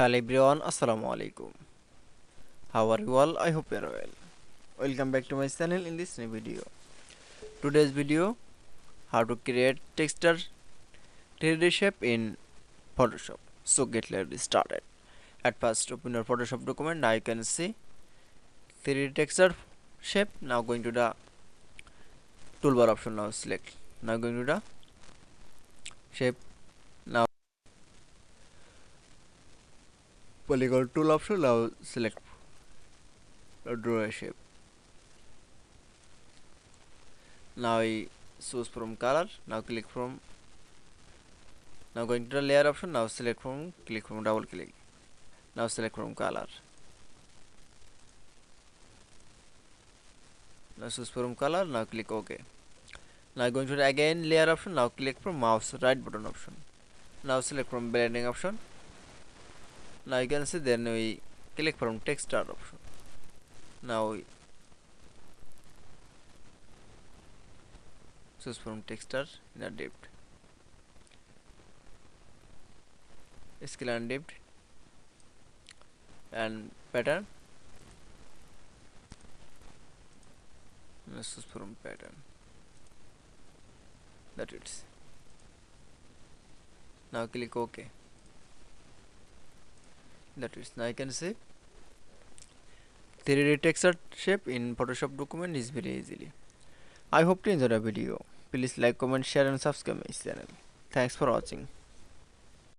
Hello everyone, Assalamu alaikum. How are you all? I hope you are well. Welcome back to my channel in this new video. Today's video, how to create texture 3D shape in Photoshop. So let's started. At first open your Photoshop document. Now you can see 3D texture shape. Now going to the toolbar option. Now select. Now going to the shape. Now polygon tool option. Now select. Now draw a shape. Now I choose from color. Now click from. Now going to the layer option. Now select from. Click from double click. Now select from color. Now choose from color. Now click OK. Now going to the again layer option. Now click from mouse right button option. Now select from blending option. Now you can see then we click from texture option. Now we choose from texture in the depth, scale and depth, and pattern. Let's choose from pattern. That it's. Now click OK. That is. Now you can see 3D texture shape in Photoshop document is very easily. I hope to enjoy the video. Please like, comment, share and subscribe my channel. Thanks for watching.